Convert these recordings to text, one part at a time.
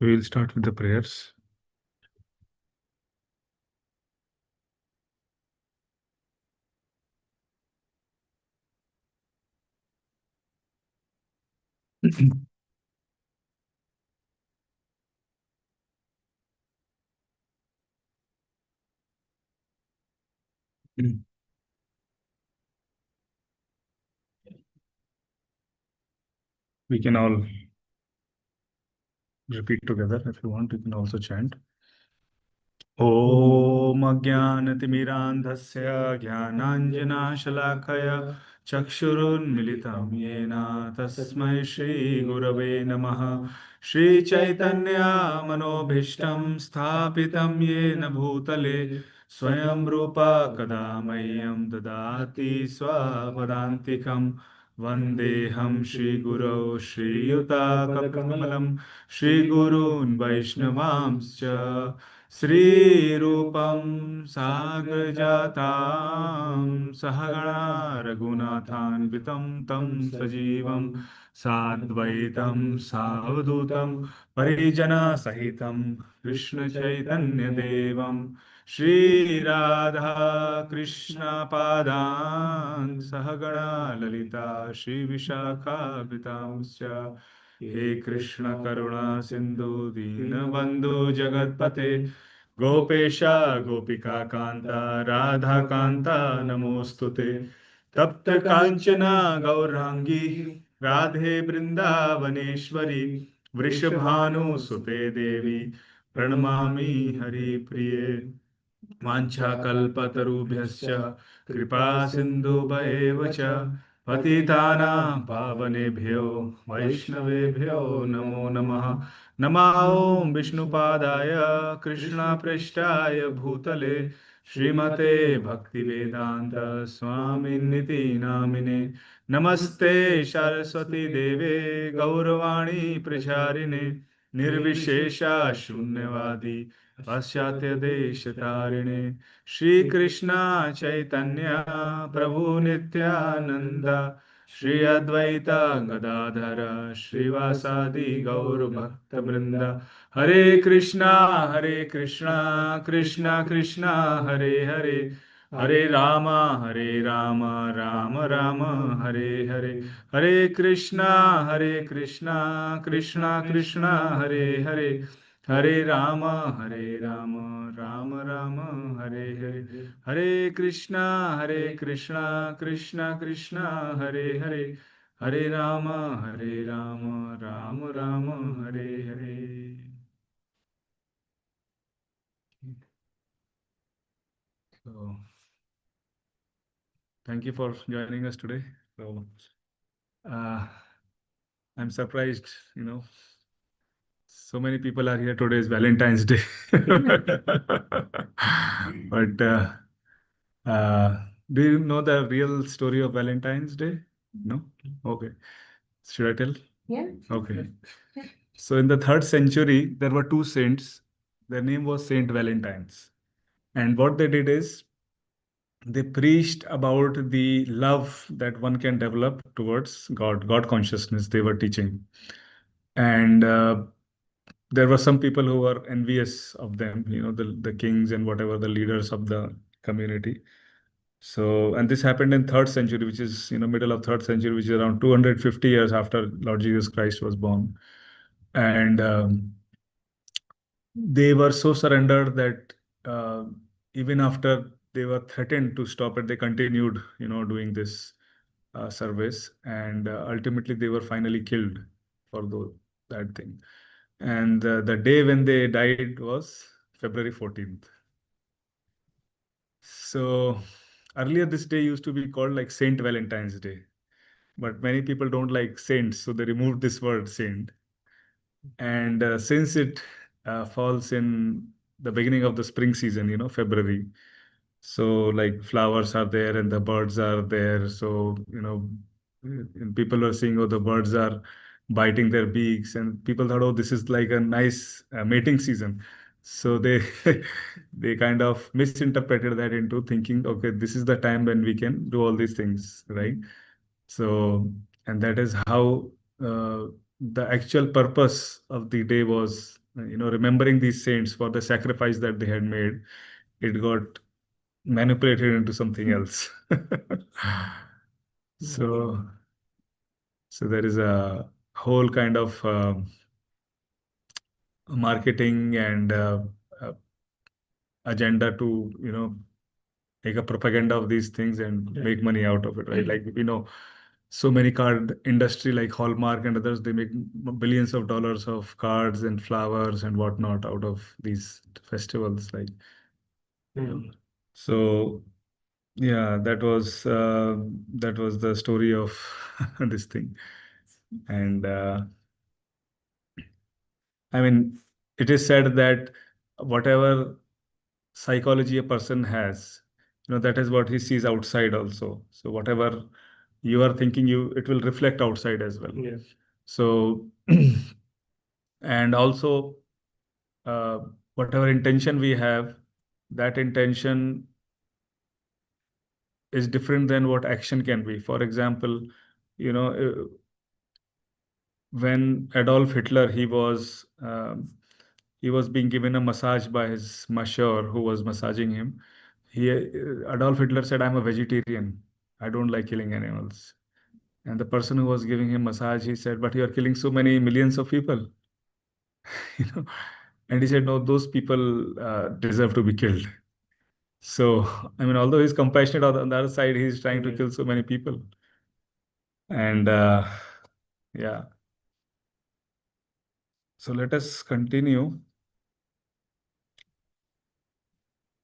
We will start with the prayers. We can all repeat together. If you want, you can also chant. ॐ अज्ञानतिमिरान्धस्य ज्ञानाञ्जनाशलाकया चक्षुरुन्मिलितं येन तस्मै श्रीगुरवे नमः। श्रीचैतन्यमनोभीष्टं स्थापितं येन भूतले स्वयं रूपा कदा मह्यं ददाति स्वपदान्तिकं। वन्देऽहं श्रीगुरौ श्रीयुतापदकमलं श्रीगुरून् वैष्णवांश्च श्रीरूपं साग्रजातां सहगणा रघुनाथान्वितं तं सजीवं साद्वैतं सावधूतं परिजनसहितं कृष्णचैतन्यदेवं श्रीराधा कृष्णपादान् सहगणा ललिता श्रीविशाखान्वितांश्च हे कृष्ण करुणा सिंधु दीनबंधु जगतपते गोपेश गोपिका कांता राधा कांता नमोस्तुते तप्त कांचना गौरांगी राधे वृंदावनेश्वरी वृषभानुसुते देवी प्रणमामि हरिप्रिये वाञ्छाकल्पतरुभ्यश्च कृपा सिन्धुभैव च पतितानां पावनेभ्यो वैष्णवेभ्यो नमो नमः। नमः ॐ विष्णुपादाय कृष्णपृष्ठाय भूतले श्रीमते भक्तिवेदान्त स्वामिनिति नामिने नमस्ते सरस्वती देवे गौरवाणी प्रचारिणे निर्विशेषा शून्यवादी पाश्चात्य देश तारिणे श्री कृष्ण चैतन्य प्रभु नित्यानंद श्री अद्वैत गदाधर श्रीवासादि गौर भक्त वृंद हरे Krishna Krishna Krishna Hare Hare Hare Ram Ram Ram Hare Hare Hare Krishna Krishna Krishna Hare Hare Hare Ram Ram Ram Hare Hare Hare Krishna Krishna Krishna Hare Hare Hare Ram Ram Ram Hare Hare. So, thank you for joining us today. So, uh, I'm surprised, so many people are here. Today is Valentine's Day. But do you know the real story of Valentine's Day? No? Okay. Should I tell? Yeah. Okay. So in the 3rd century, there were two saints. Their name was Saint Valentine's. And what they did is they preached about the love that one can develop towards God consciousness they were teaching. And there were some people who were envious of them, the kings and whatever the leaders of the community. So, and this happened in 3rd century, which is, middle of 3rd century, which is around 250 years after Lord Jesus Christ was born. And they were so surrendered that even after they were threatened to stop it, they continued, doing this service. And ultimately, they were finally killed for that thing. And the day when they died was February 14th. So earlier, this day used to be called like Saint Valentine's Day. But many people don't like saints, so they removed this word saint. And since it falls in the beginning of the spring season, February, so like flowers are there and the birds are there. So, and people are seeing, oh, the birds are biting their beaks, and people thought, oh, this is like a nice mating season. So they they kind of misinterpreted that into thinking, okay, this is the time when we can do all these things, right? So, and that is how the actual purpose of the day was remembering these saints for the sacrifice that they had made, it got manipulated into something else. So, so there is a whole kind of marketing and uh, agenda to, make a propaganda of these things and make money out of it, right? Like, so many card industry like Hallmark and others, they make billions of dollars of cards and flowers and whatnot out of these festivals. Like, so yeah, that was the story of this thing. And I mean, it is said that whatever psychology a person has, that is what he sees outside also. So whatever you are thinking, it will reflect outside as well. Yes. So and also uh, whatever intention we have, that intention is different than what action can be. For example, you know, when Adolf Hitler, he was being given a massage by his masseur who was massaging him. Adolf Hitler said, "I'm a vegetarian. I don't like killing animals." And the person who was giving him massage, he said, "But you are killing so many millions of people." you know. And he said, "No, those people deserve to be killed." So, I mean, although he's compassionate, on the other side, he's trying to kill so many people. And yeah, so let us continue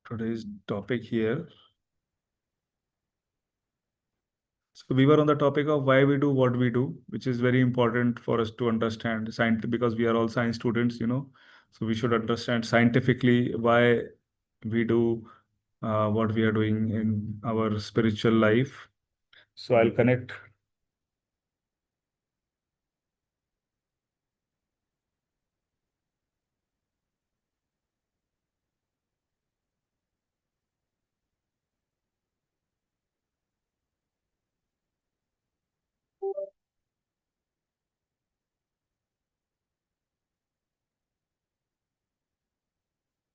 today's topic here. So we were on the topic of why we do what we do, which is very important for us to understand science, because we are all science students. So we should understand scientifically why we do what we are doing in our spiritual life. So I'll connect.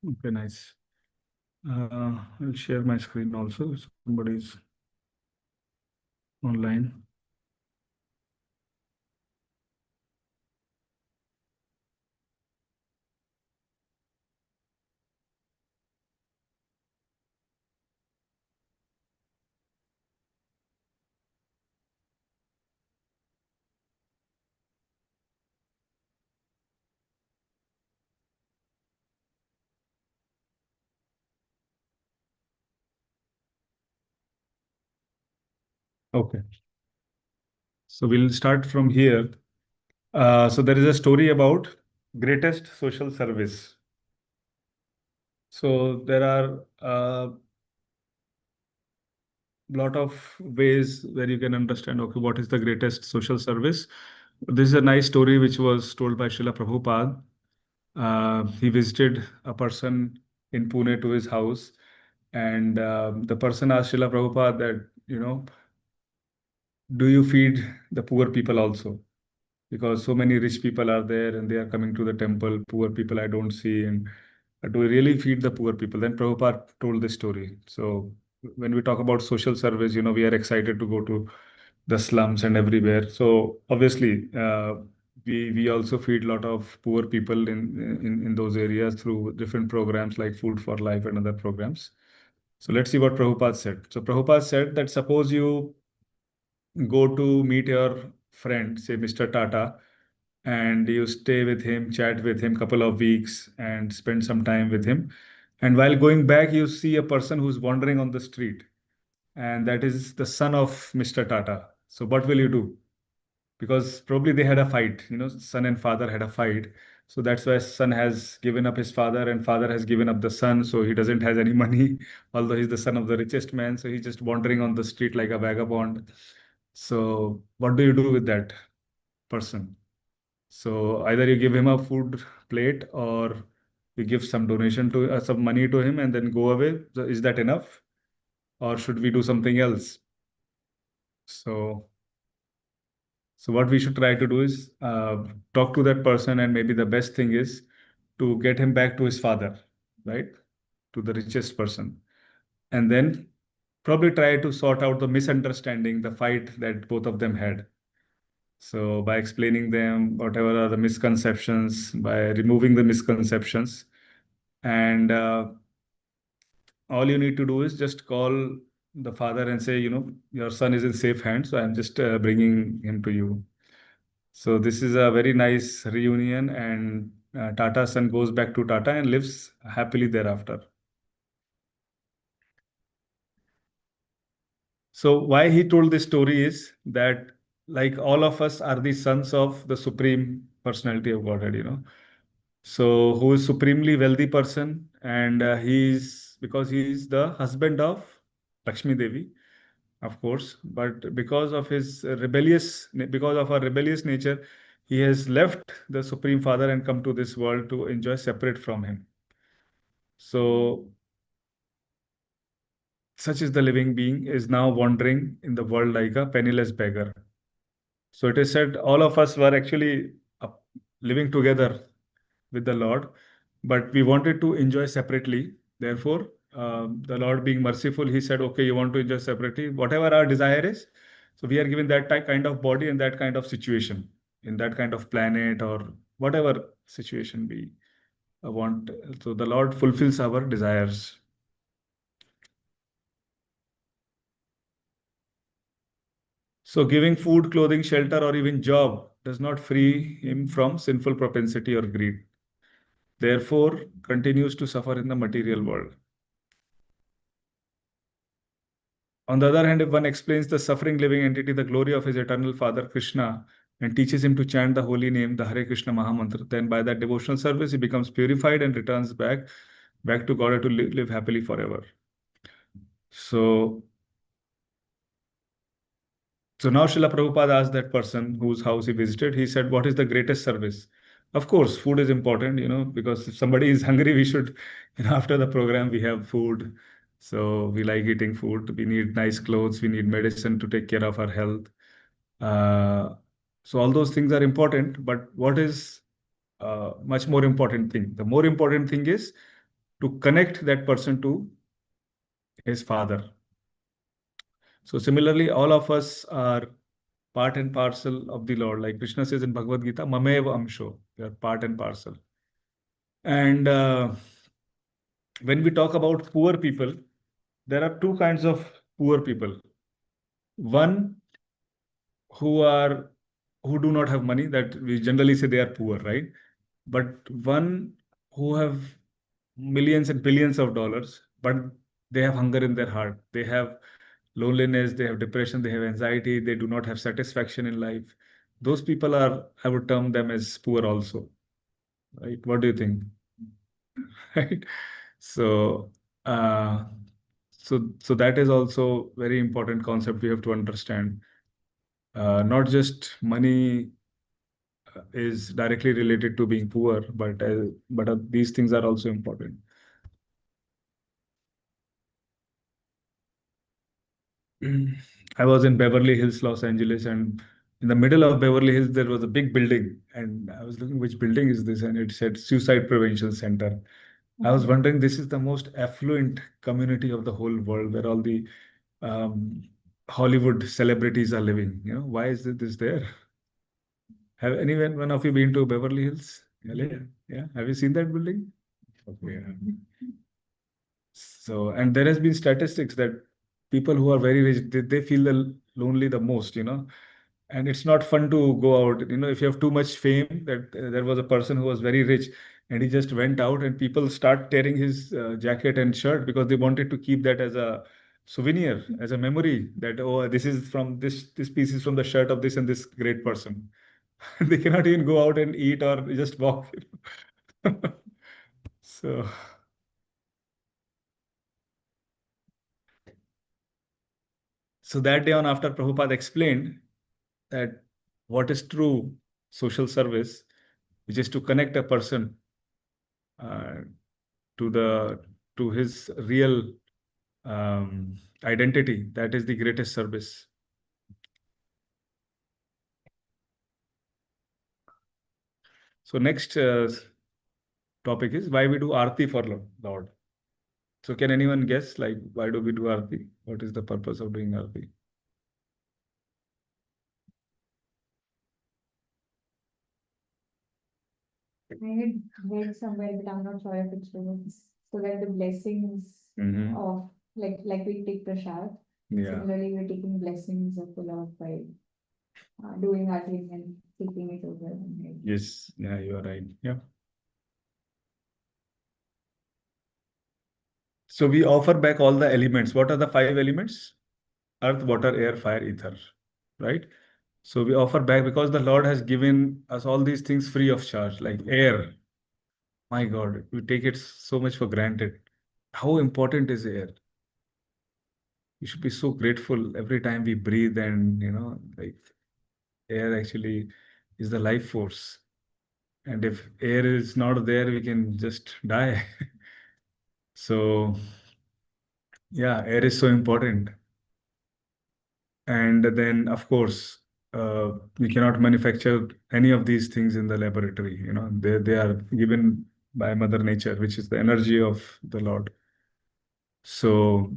Okay, nice. I'll share my screen also if somebody's online. Okay. So we'll start from here. So there is a story about greatest social service. So there are a lot of ways where you can understand, okay, what is the greatest social service. This is a nice story which was told by Srila Prabhupada. He visited a person in Pune to his house, and the person asked Srila Prabhupada that, do you feed the poor people also? Because so many rich people are there and they are coming to the temple. Poor people I don't see. And do we really feed the poor people? Then Prabhupada told this story. So when we talk about social service, we are excited to go to the slums and everywhere. So obviously, we also feed a lot of poor people in those areas through different programs like Food for Life and other programs. So let's see what Prabhupada said. So Prabhupada said that suppose you go to meet your friend, say Mr. Tata, and you stay with him, chat with him couple of weeks and spend some time with him. And while going back, you see a person who's wandering on the street, and that is the son of Mr. Tata. So what will you do? Because probably they had a fight, son and father had a fight. So that's why son has given up his father and father has given up the son. So he doesn't has any money, although he's the son of the richest man. So he's just wandering on the street like a vagabond. So what do you do with that person? So either you give him a food plate or you give some donation to some money to him and then go away. So is that enough? Or should we do something else? So, so what we should try to do is talk to that person, and maybe the best thing is to get him back to his father, right? To the richest person. And then probably try to sort out the misunderstanding, the fight that both of them had. So by explaining them whatever are the misconceptions, by removing the misconceptions, and all you need to do is just call the father and say, your son is in safe hands, so I'm just bringing him to you. So this is a very nice reunion, and Tata's son goes back to Tata and lives happily thereafter. So why he told this story is that, like, all of us are the sons of the Supreme Personality of Godhead. So who is supremely wealthy person, and he's because he's the husband of Lakshmi Devi, of course, but because of his because of our rebellious nature, he has left the Supreme Father and come to this world to enjoy separate from him. So such is the living being is now wandering in the world like a penniless beggar. So it is said all of us were actually living together with the Lord, but we wanted to enjoy separately. Therefore, the Lord being merciful, He said, "Okay, you want to enjoy separately, whatever our desire is." So we are given that kind of body and that kind of situation, in that kind of planet or whatever situation we want. So the Lord fulfills our desires. So giving food, clothing, shelter, or even job does not free him from sinful propensity or greed. Therefore, continues to suffer in the material world. On the other hand, if one explains the suffering living entity the glory of his eternal Father Krishna and teaches him to chant the holy name, the Hare Krishna Mahamantra, then by that devotional service he becomes purified and returns back to God to live happily forever. So So now Srila Prabhupada asked that person whose house he visited, he said, what is the greatest service? Of course, food is important, because if somebody is hungry, we should, after the program, we have food. So we like eating food. We need nice clothes. We need medicine to take care of our health. Uh, so all those things are important. But what is much more important thing? The more important thing is to connect that person to his father. So similarly, all of us are part and parcel of the Lord. Like Krishna says in Bhagavad Gita, Mamev Amsho, they are part and parcel. And when we talk about poor people, there are two kinds of poor people. One who are who do not have money, that we generally say they are poor, right? But one who have millions and billions of dollars, but they have hunger in their heart. They have loneliness, they have depression, they have anxiety, they do not have satisfaction in life. Those people are, I would term them as poor also, right? What do you think? Right? So, uh, so that is also very important concept we have to understand. Not just money is directly related to being poor, but these things are also important. I was in Beverly Hills, Los Angeles, and in the middle of Beverly Hills, there was a big building. And I was looking, which building is this? And it said Suicide Prevention Center. I was wondering, this is the most affluent community of the whole world where all the um, Hollywood celebrities are living. Why is this there? Have anyone, one of you been to Beverly Hills? LA? Yeah. Have you seen that building? Okay. So, and there has been statistics that people who are very rich, they feel lonely the most, and it's not fun to go out. If you have too much fame, that there was a person who was very rich and he just went out and people start tearing his jacket and shirt because they wanted to keep that as a souvenir, as a memory that, oh, this is from this piece is from the shirt of this and this great person. They cannot even go out and eat or just walk. So. So that day on after Prabhupada explained that what is true social service, which is to connect a person uh, to the to his real identity, that is the greatest service. So next, topic is why we do Aarti for Lord. So can anyone guess, like, why do we do Aarti? What is the purpose of doing Aarti? I had read somewhere, but I'm not sure if it's true. So that the blessings Mm-hmm. of like we take prasad. Yeah. Similarly, we're taking blessings of the Lord by doing our thing and taking it over. Yes. Yeah, you are right. Yeah. So we offer back all the elements. What are the five elements? Earth, water, air, fire, ether. Right? So we offer back because the Lord has given us all these things free of charge, like air. My God, we take it so much for granted. How important is air? We should be so grateful every time we breathe, and like air actually is the life force. And if air is not there, we can just die. So yeah, air is so important. And then, of course, we cannot manufacture any of these things in the laboratory. They are given by Mother Nature, which is the energy of the Lord. So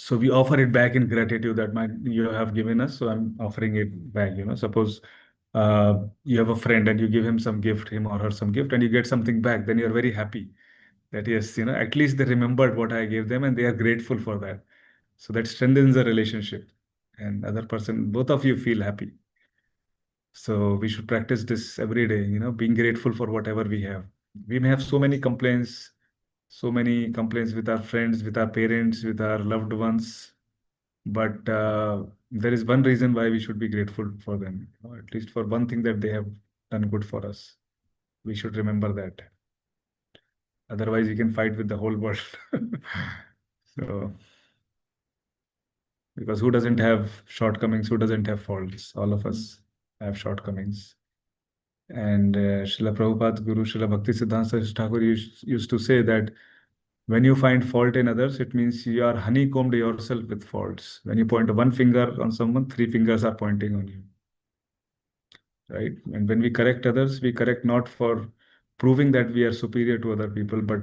we offer it back in gratitude that you have given us. So I'm offering it back. Suppose you have a friend and you give him some gift, him or her some gift, and you get something back. Then you're very happy that yes, at least they remembered what I gave them and they are grateful for that. So that strengthens the relationship, and other person, both of you feel happy. So we should practice this every day, being grateful for whatever we have. We may have so many complaints with our friends, with our parents, with our loved ones, but there is one reason why we should be grateful for them, at least for one thing that they have done good for us. We should remember that. Otherwise, we can fight with the whole world. So, because who doesn't have shortcomings? Who doesn't have faults? All of us have shortcomings. And Srila Prabhupada, Guru Srila Bhakti Siddhanta Saraswati Thakur used to say that when you find fault in others, it means you are honeycombed yourself with faults. When you point one finger on someone, three fingers are pointing on you. Right? And when we correct others, we correct not for proving that we are superior to other people, but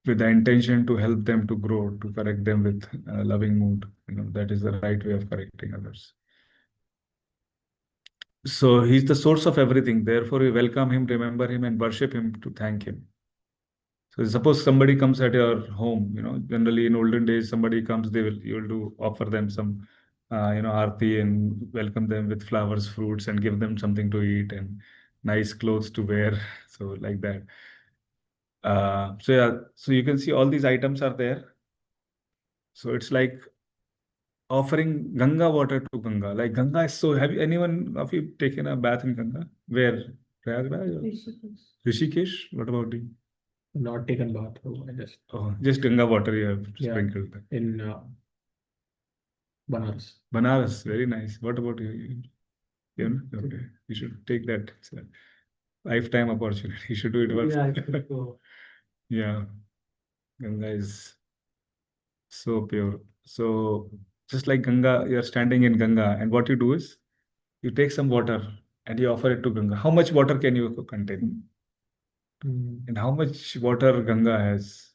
with the intention to help them to grow, to correct them with a loving mood. That is the right way of correcting others. So he's the source of everything. Therefore, we welcome him, remember him, and worship him to thank him. So suppose somebody comes at your home, generally in olden days, somebody comes, you'll do offer them some, aarti and welcome them with flowers, fruits, and give them something to eat and nice clothes to wear. So like that. So yeah, so you can see all these items are there. So it's like offering Ganga water to Ganga. Like Ganga is so, have you, anyone of you taken a bath in Ganga? Where? Prayagraj or Rishikesh. Rishikesh? What about you? Not taken bath. Just Ganga water you have Yeah. sprinkled. In Banaras. Banaras, very nice. What about you? Okay. You should take that. It's a lifetime opportunity. You should do it once. Yeah, I think so. Yeah, Ganga is so pure. So just like Ganga, you're standing in Ganga, and what you do is you take some water and you offer it to Ganga. How much water can you contain? And how much water Ganga has?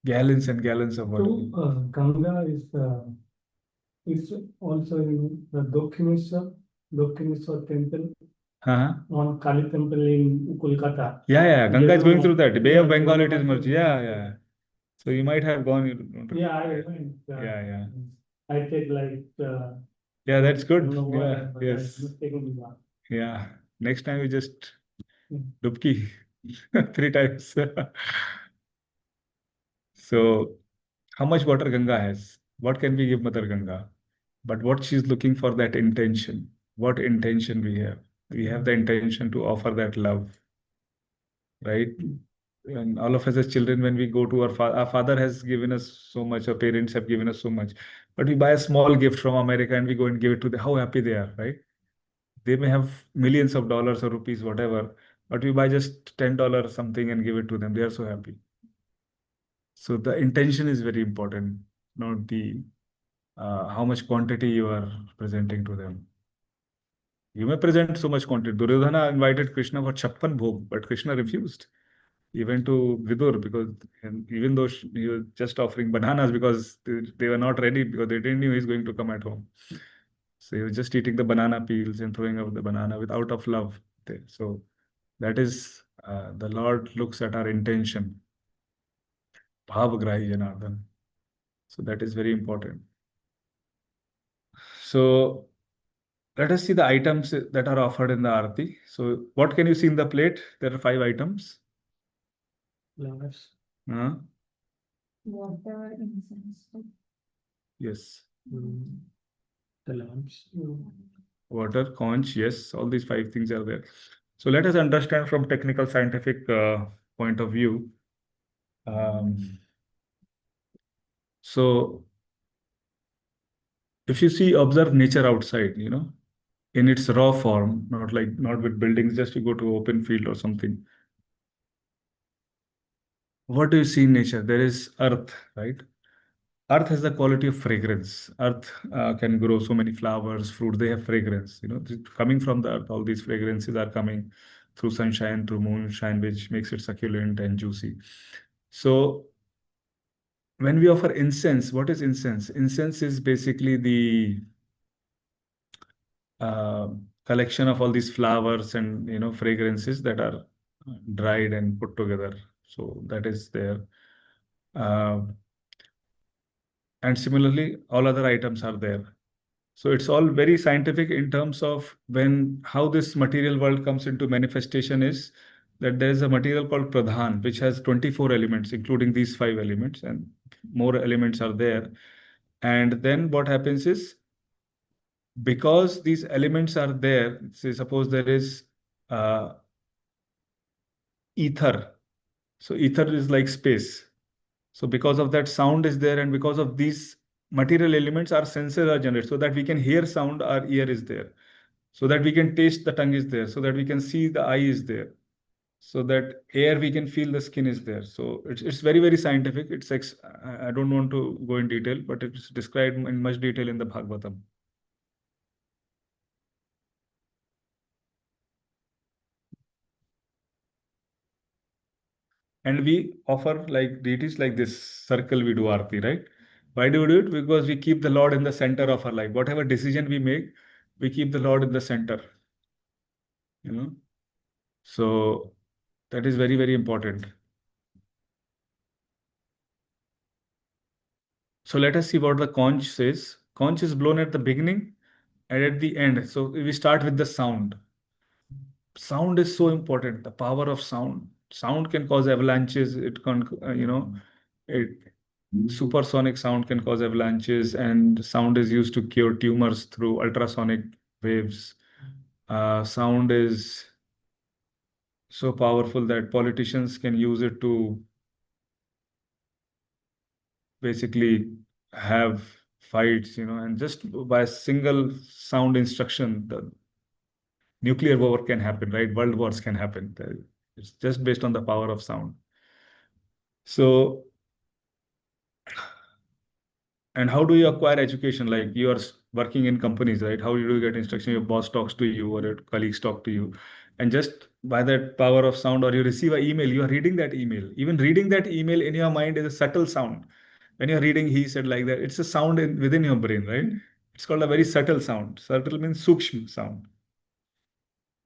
Gallons and gallons of water. So Ganga is also in the Dakshineswar temple Uh-huh. on Kali temple in Kolkata. Yeah. Ganga is going through that. Bay of Yeah, Bengal, it is Kolkata. merged. Yeah. So you might have gone. You don't Yeah, I went. Yeah. I take like Yeah, that's I good. don't know what, Yeah, but I yes. just taken bath. Yeah. Next time you just Mm. dubki 3 times. So how much water Ganga has? What can we give Mother Ganga? But what she's looking for, that intention. What intention we have? We have the intention to offer that love, right? And all of us as children, when we go to our father has given us so much, our parents have given us so much, but we buy a small gift from America and we go and give it to them. How happy they are, right? They may have millions of dollars or rupees, whatever, but we buy just $10 something and give it to them. They are so happy. So the intention is very important, not the how much quantity you are presenting to them. You may present so much quantity. Duryodhana invited Krishna for 56 bhog, but Krishna refused. He went to Vidur because, and even though he was just offering bananas because they were not ready because they didn't know he's going to come at home. So he was just eating the banana peels and throwing out the banana with out of love. So that is the Lord looks at our intention. Bhavagrahi Janardhan. So that is very important. So let us see the items that are offered in the Aarti. So what can you see in the plate? There are 5 items. Flowers. Water, incense. Yes. The lamps. Water, conch, yes, all these 5 things are there. So let us understand from technical scientific point of view. So if you see, observe nature outside, in its raw form, not with buildings, just you go to open field or something. What do you see in nature? There is earth, right? Earth has the quality of fragrance. Earth can grow so many flowers, fruit, they have fragrance. Coming from the earth, all these fragrances are coming through sunshine, through moonshine, which makes it succulent and juicy. So when we offer incense, what is incense? Incense is basically the collection of all these flowers and fragrances that are dried and put together. So that is there. And similarly, all other items are there. So it's all very scientific in terms of how this material world comes into manifestation is that there is a material called Pradhan, which has 24 elements, including these 5 elements, and more elements are there. And then what happens is, because these elements are there, say suppose there is ether. So ether is like space. So because of that, sound is there, and because of these material elements, our senses are generated. So that we can hear sound, our ear is there. So that we can taste, the tongue is there. So that we can see, the eye is there. So that air, we can feel, the skin is there. So it's very, very scientific. I don't want to go in detail, but it's described in much detail in the Bhagavatam. And we offer like deities like this circle, we do Aarti, right? Why do we do it? Because we keep the Lord in the center of our life. Whatever decision we make, we keep the Lord in the center. So that is very, very important. So let us see what the conch says. Conch is blown at the beginning and at the end. So we start with the sound. Sound is so important. The power of sound. Sound can cause avalanches. It can, supersonic sound can cause avalanches, and sound is used to cure tumors through ultrasonic waves. Sound is so powerful that politicians can use it to basically have fights, and just by a single sound instruction, the nuclear war can happen, right? World wars can happen. It's just based on the power of sound. So, and how do you acquire education? Like you are working in companies, right? How do you get instruction? Your boss talks to you or your colleagues talk to you. And just by that power of sound, or you receive an email, you are reading that email. Even reading that email in your mind is a subtle sound. When you're reading, he said like that, it's a sound within your brain, right? It's called a very subtle sound. Subtle means sukshma sound.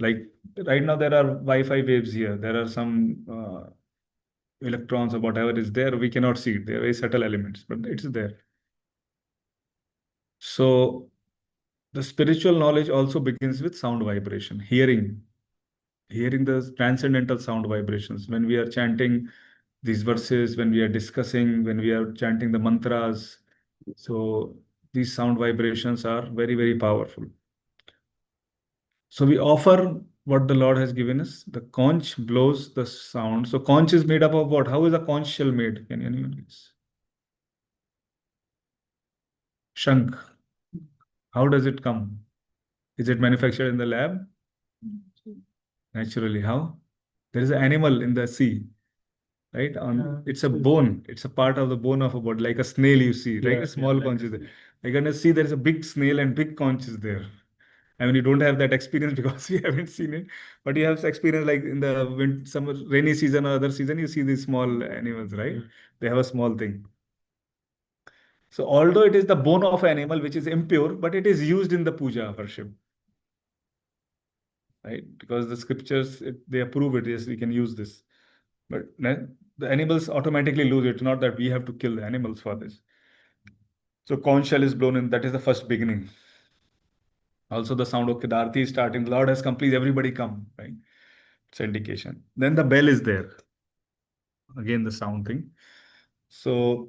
Like right now, there are Wi-Fi waves here. There are some electrons or whatever is there. We cannot see it. They are very subtle elements, but it's there. So the spiritual knowledge also begins with sound vibration, hearing the transcendental sound vibrations. When we are chanting these verses, when we are discussing, when we are chanting the mantras, so these sound vibrations are very, very powerful. So we offer what the Lord has given us. The conch blows the sound. So conch is made up of what? How is a conch shell made? Can anyone guess? Shankh. How does it come? Is it manufactured in the lab? Naturally. How? There is an animal in the sea, right? It's a bone. It's a part of the bone of a bird, like a snail you see, like a small conch is there. You're gonna see there is a big snail and big conch is there. I mean, you don't have that experience because you haven't seen it, but you have experience like in the summer, rainy season or other season, you see these small animals, right? They have a small thing. So although it is the bone of animal which is impure, but it is used in the puja worship, right? Because the scriptures, they approve it. Yes, we can use this. But the animals automatically lose it. It's not that we have to kill the animals for this. So conch shell is blown in. That is the first beginning. Also, the sound of Kedarthi is starting. The Lord has come. Please, everybody come. Right? It's indication. Then the bell is there. Again, the sound thing. So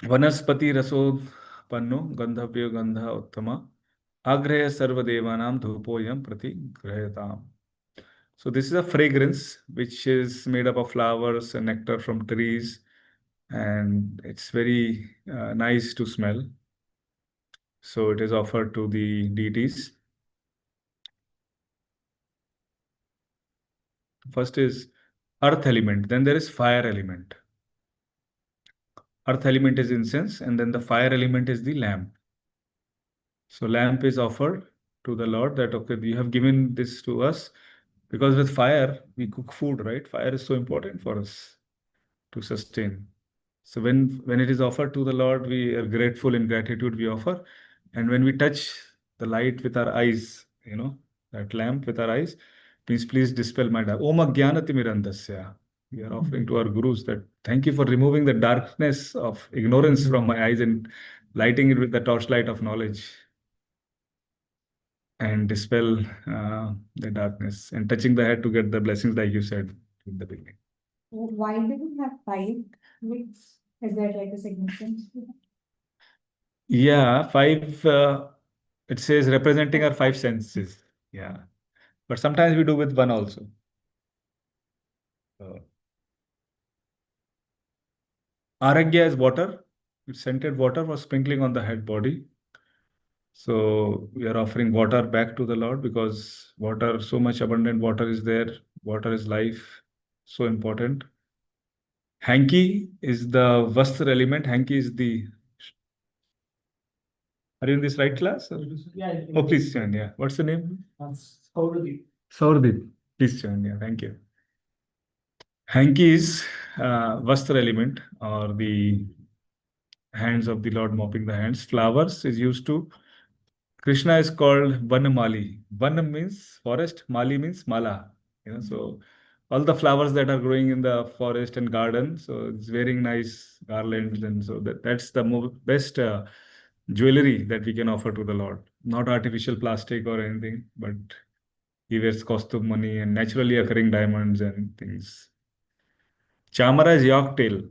वनस्पति रसोत्पन्नो गंधव्यो गंध उत्तम आग्रह सर्वदेवानां धूपोयम प्रति गृह्यताम्. So this is a fragrance which is made up of flowers and nectar from trees, and it's very nice to smell. So it is offered to the deities. First is earth element, then there is fire element. Earth element is incense, and then the fire element is the lamp. So lamp is offered to the Lord that, okay, you have given this to us, because with fire, we cook food, right? Fire is so important for us to sustain. So when it is offered to the Lord, we are grateful. In gratitude, we offer. And when we touch the light with our eyes, that lamp with our eyes, means please dispel my dark. Om Ajnanatimirandasya. We are offering to our gurus that thank you for removing the darkness of ignorance from my eyes and lighting it with the torchlight of knowledge, and dispel the darkness, and touching the head to get the blessings, like you said in the beginning. Why do we have 5 weeks? Is there like a significance to that? Yeah, 5, it says representing our 5 senses. Yeah. But sometimes we do with 1 also. Aragya is water. It's scented water for sprinkling on the head body. So we are offering water back to the Lord, because water, so much abundant water is there. Water is life, so important. Hanky is the Vastra element. Hanky is the. Are you in this right class? Or? Yeah. Oh, please join. Yeah. What's the name? Saurabhi. Saurdeep. Please join. Yeah. Thank you. Hanky is Vastra element, or the hands of the Lord mopping the hands. Flowers is used to. Krishna is called Vanamali. Vanam means forest, Mali means mala. So all the flowers that are growing in the forest and garden, so it's wearing nice garlands, and so that's the best jewelry that we can offer to the Lord. Not artificial plastic or anything, but he wears costume money and naturally occurring diamonds and things. Chamara is York tail.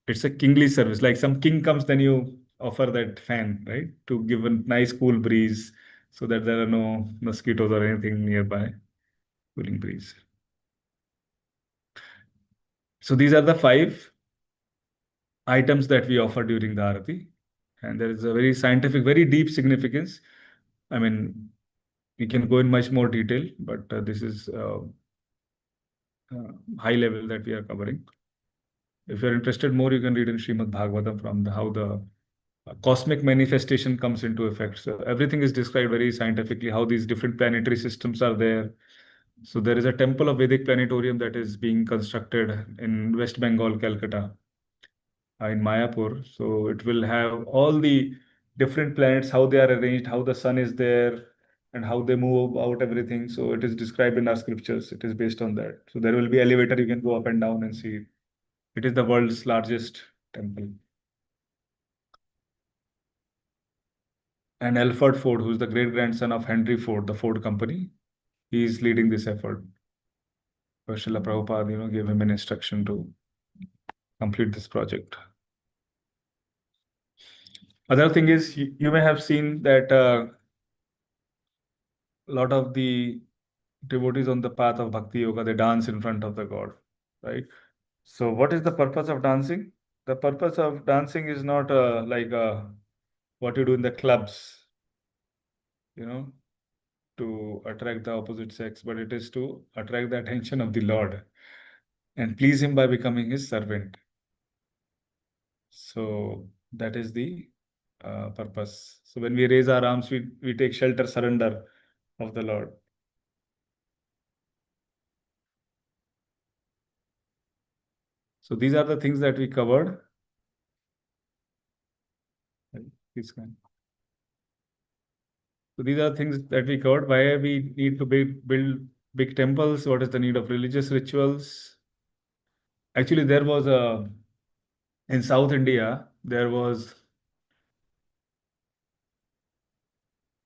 It's a kingly service. Like some king comes, then you offer that fan, right? To give a nice cool breeze, so that there are no mosquitoes or anything nearby. Cooling breeze. So these are the 5 items that we offer during the Aarati. And there is a very scientific, very deep significance. I mean, we can go in much more detail, but this is high level that we are covering. If you're interested more, you can read in Srimad Bhagavatam from how the cosmic manifestation comes into effect. So everything is described very scientifically, how these different planetary systems are there. So there is a temple of Vedic planetarium that is being constructed in West Bengal, Calcutta, in Mayapur. So it will have all the different planets, how they are arranged, how the sun is there, and how they move about everything. So it is described in our scriptures. It is based on that. So there will be elevator, you can go up and down and see it. It is the world's largest temple. And Alfred Ford, who's the great grandson of Henry Ford, the Ford company, he is leading this effort. Srila Prabhupada, gave him an instruction to complete this project. Other thing is, you may have seen that a lot of the devotees on the path of Bhakti Yoga, they dance in front of the God, right? So what is the purpose of dancing? The purpose of dancing is not like what you do in the clubs, to attract the opposite sex, but it is to attract the attention of the Lord and please him by becoming his servant. So that is the purpose. So when we raise our arms, we take shelter, surrender of the Lord. So these are the things that we covered. Please go on. So these are things that we covered. Why we need to build big temples? What is the need of religious rituals? Actually, there was in South India, there was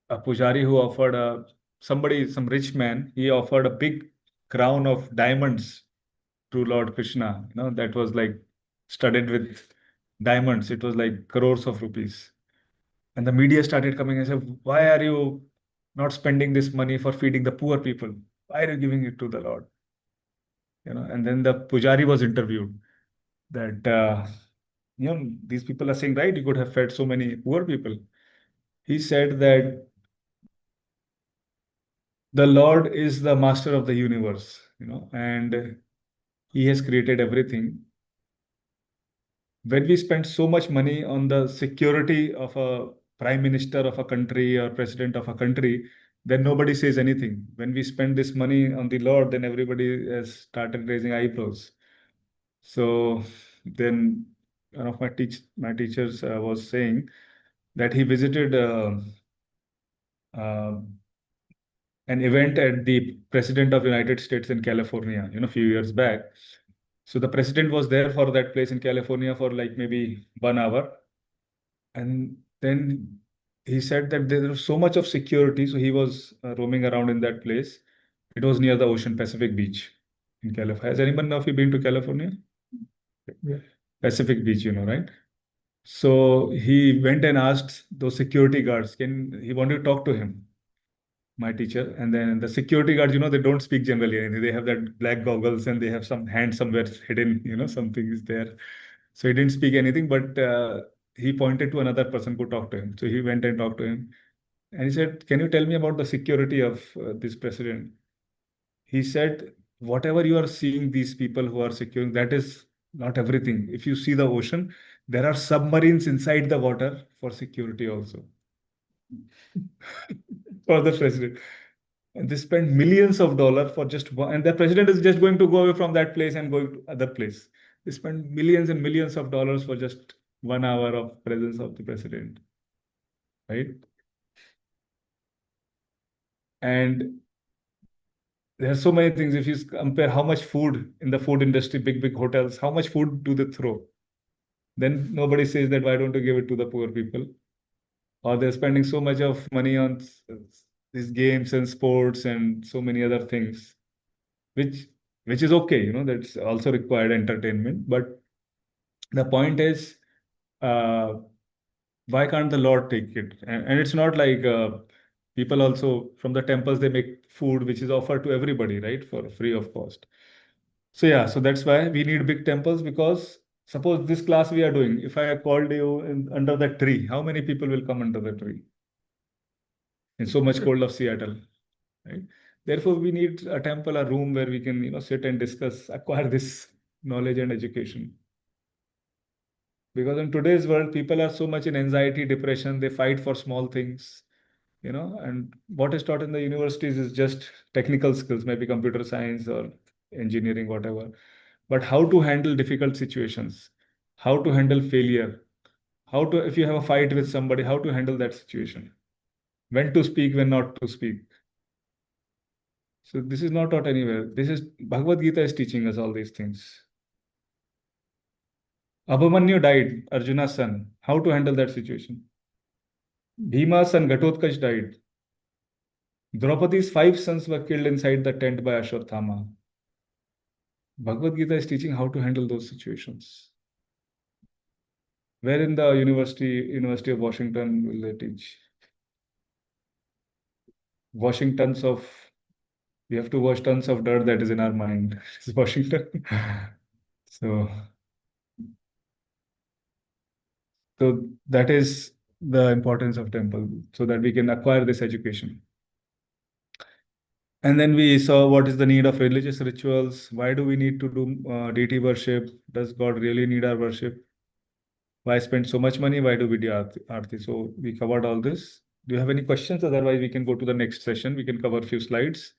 a pujari who offered some rich man, he offered a big crown of diamonds to Lord Krishna. That was like studded with diamonds. It was like crores of rupees. And the media started coming and said, why are you not spending this money for feeding the poor people? Why are you giving it to the Lord? And then the pujari was interviewed that, these people are saying, right, you could have fed so many poor people. He said that the Lord is the master of the universe, and he has created everything. When we spend so much money on the security of a prime minister of a country or president of a country, then nobody says anything. When we spend this money on the Lord, then everybody has started raising eyebrows. So then one of my teachers was saying that he visited uh, an event at the President of United States in California, a few years back. So the president was there for that place in California for like maybe 1 hour. And then he said that there was so much of security. So he was roaming around in that place. It was near the ocean, Pacific Beach in California. Has anyone of you been to California? Yeah. Pacific Beach, right? So he went and asked those security guards, he wanted to talk to him, my teacher. And then the security guards, they don't speak generally anything. They have that black goggles and they have some hand somewhere hidden, something is there. So he didn't speak anything, but he pointed to another person who talked to him. So he went and talked to him. And he said, can you tell me about the security of this president? He said, whatever you are seeing, these people who are securing, that is not everything. If you see the ocean, there are submarines inside the water for security also. For the president. And they spend millions of dollars for just one, and the president is just going to go away from that place and going to other place. They spend millions and millions of dollars for just 1 hour of presence of the president, right? And there are so many things. If you compare how much food in the food industry, big hotels, how much food do they throw? Then nobody says that why don't you give it to the poor people? Or they're spending so much of money on these games and sports and so many other things, which is okay, that's also required entertainment. But the point is, why can't the Lord take it? And it's not like people also from the temples, they make food which is offered to everybody, right, for free of cost. So yeah, so that's why we need big temples, because suppose this class we are doing, if I called you under the tree, how many people will come under the tree in so much cold of Seattle, right? Therefore, we need a temple, a room where we can, sit and discuss, acquire this knowledge and education. Because in today's world, people are so much in anxiety, depression, they fight for small things, and what is taught in the universities is just technical skills, maybe computer science or engineering, whatever. But how to handle difficult situations, how to handle failure, if you have a fight with somebody, how to handle that situation, when to speak, when not to speak. So this is not taught anywhere. Bhagavad Gita is teaching us all these things. Abhimanyu died, Arjuna's son. How to handle that situation? Bhima's son Ghatotkacha died. Draupadi's 5 sons were killed inside the tent by Ashwatthama. Bhagavad Gita is teaching how to handle those situations. Where in the University of Washington will they teach? We have to wash tons of dirt that is in our mind. It's Washington. So that is the importance of temple, so that we can acquire this education. And then we saw what is the need of religious rituals. Why do we need to do deity worship? Does God really need our worship? Why spend so much money? Why do we do Aarti? So we covered all this. Do you have any questions? Otherwise, we can go to the next session. We can cover a few slides.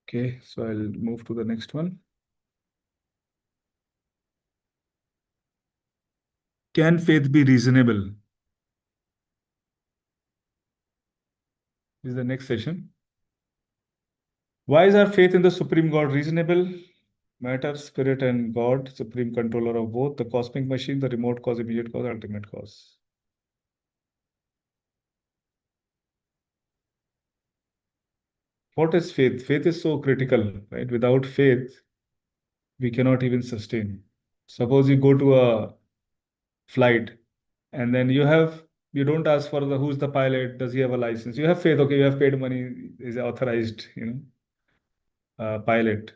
Okay, so I'll move to the next one. Can faith be reasonable? This is the next session. Why is our faith in the Supreme God reasonable? Matter, spirit, and God, supreme controller of both, the cosmic machine, the remote cause, immediate cause, ultimate cause. What is faith? Faith is so critical, right? Without faith, we cannot even sustain. Suppose you go to a flight and then you don't ask for the who's the pilot, does he have a license? You have faith, okay, you have paid money, is authorized, pilot.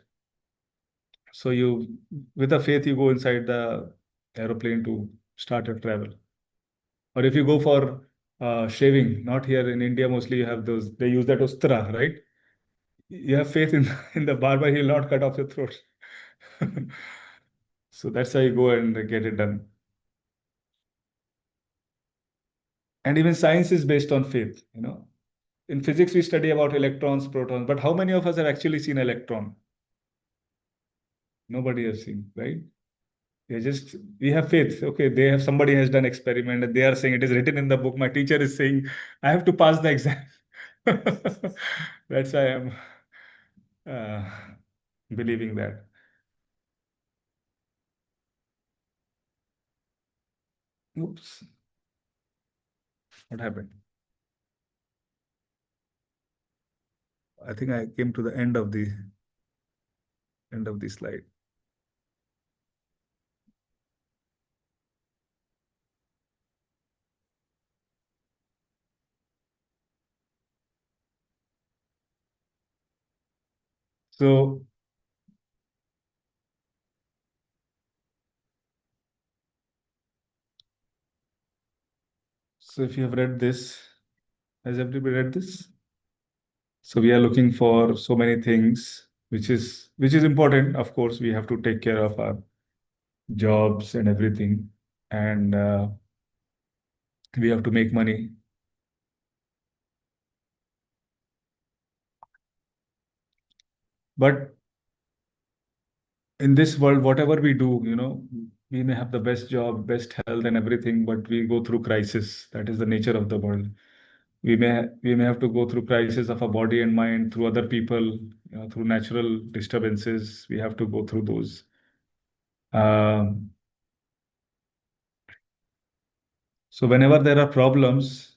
So with the faith, you go inside the aeroplane to start your travel. Or if you go for shaving, not here in India, mostly you have those, they use that ustra, right? You have faith in, in the barber, he'll not cut off your throat. So that's how you go and get it done. And even science is based on faith. In physics, we study about electrons, protons, but how many of us have actually seen electron? Nobody has seen, right? We have faith. Okay, somebody has done experiment and they are saying it is written in the book. My teacher is saying I have to pass the exam. That's why I'm uh, believing that. Oops. What happened? I think I came to the end of the slide. So if you have read this, has everybody read this? So we are looking for so many things, which is important. Of course, we have to take care of our jobs and everything, and we have to make money. But in this world, whatever we do, we may have the best job, best health, and everything, but we go through crisis. That is the nature of the world. We may have to go through crisis of our body and mind, through other people, through natural disturbances. We have to go through those. So whenever there are problems,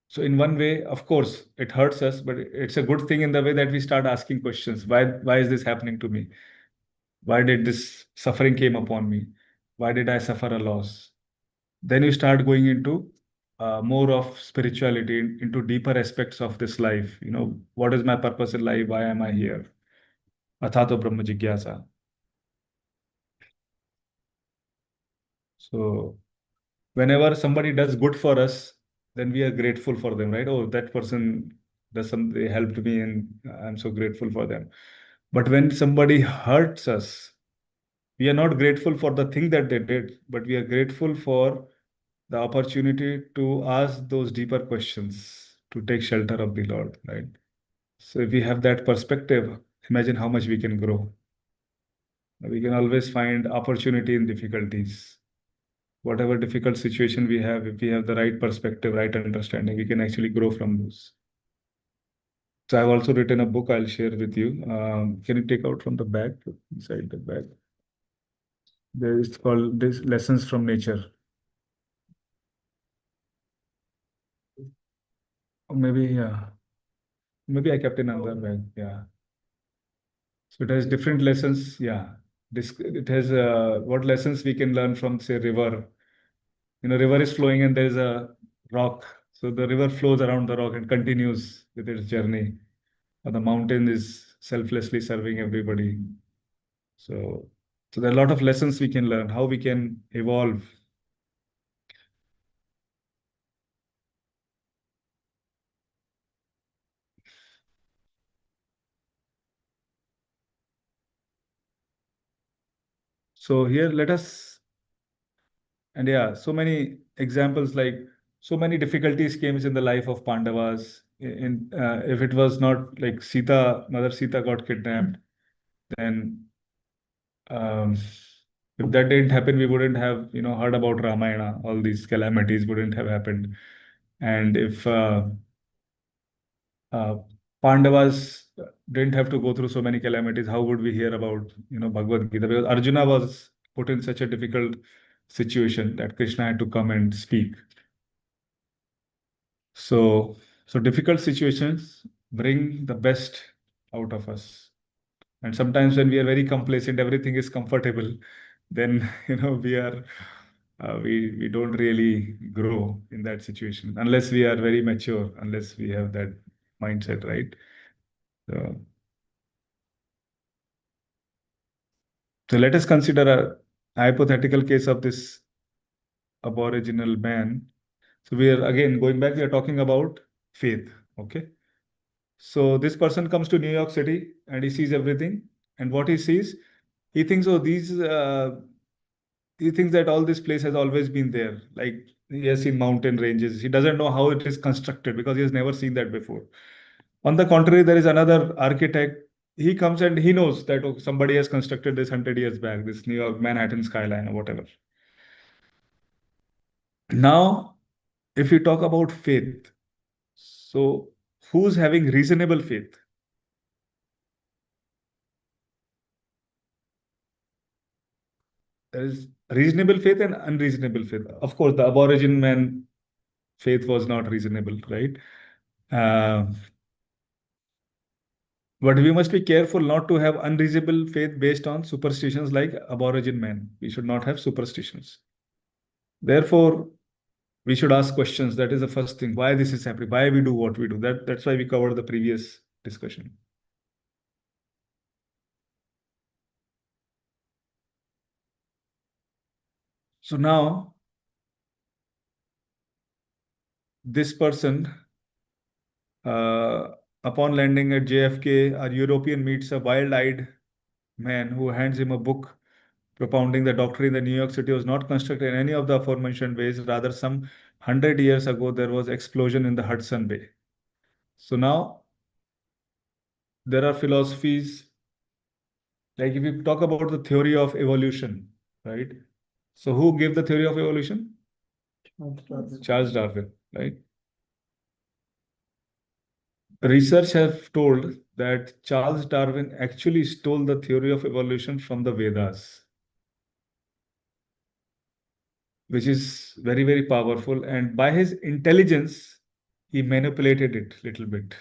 so in one way, of course, it hurts us, but it's a good thing in the way that we start asking questions. Why is this happening to me? Why did this suffering came upon me? Why did I suffer a loss? Then you start going into more of spirituality, into deeper aspects of this life. What is my purpose in life? Why am I here? Athato Brahma Jigyasa. So whenever somebody does good for us, then we are grateful for them, right? Oh, that person they helped me and I'm so grateful for them. But when somebody hurts us, we are not grateful for the thing that they did, but we are grateful for the opportunity to ask those deeper questions, to take shelter of the Lord, right? So if we have that perspective, imagine how much we can grow. We can always find opportunity in difficulties. Whatever difficult situation we have, if we have the right perspective, right understanding, we can actually grow from those. So I've also written a book I'll share with you. Can you take out from the back, inside the bag? It's called this Lessons from Nature. Or maybe, yeah. Maybe I kept in another bag. Yeah. So it has different lessons. Yeah. It has what lessons we can learn from, say, river. River is flowing and there is a rock. So the river flows around the rock and continues with its journey. And the mountain is selflessly serving everybody. So there are a lot of lessons we can learn, how we can evolve So here, let us, and yeah, so many examples, like so many difficulties came in the life of Pandavas. If it was not like Sita, Mother Sita got kidnapped, then um, if that didn't happen, we wouldn't have, heard about Ramayana. All these calamities wouldn't have happened. And if uh, Pandavas didn't have to go through so many calamities, how would we hear about, Bhagavad Gita? Because Arjuna was put in such a difficult situation that Krishna had to come and speak. So, so difficult situations bring the best out of us. And sometimes when we are very complacent, everything is comfortable, then we don't really grow in that situation unless we are very mature, unless we have that mindset, right? So, so let us consider a hypothetical case of this Aboriginal man. So we are again going back, we are talking about faith. Okay. So this person comes to New York City and he sees everything. And what he sees, he thinks, oh, he thinks that all this place has always been there. Like he has seen mountain ranges. He doesn't know how it is constructed because he has never seen that before. On the contrary, there is another architect. He comes and he knows that oh, somebody has constructed this 100 years back, this New York Manhattan skyline or whatever. Now, if you talk about faith, so who's having reasonable faith? There is reasonable faith and unreasonable faith. Of course, the Aborigine man faith was not reasonable, right? Uh, but we must be careful not to have unreasonable faith based on superstitions like Aborigine man. We should not have superstitions. Therefore, we should ask questions. That is the first thing. Why this is happening? Why we do what we do? That's why we covered the previous discussion. So now, this person, upon landing at JFK, a European meets a wild-eyed man who hands him a book propounding the doctrine that New York City was not constructed in any of the aforementioned ways. Rather, some 100 years ago, there was explosion in the Hudson Bay. So now there are philosophies, like if you talk about the theory of evolution, right? So who gave the theory of evolution? Charles Darwin, right? Research have told that Charles Darwin actually stole the theory of evolution from the Vedas, which is very, very powerful. And by his intelligence, he manipulated it a little bit.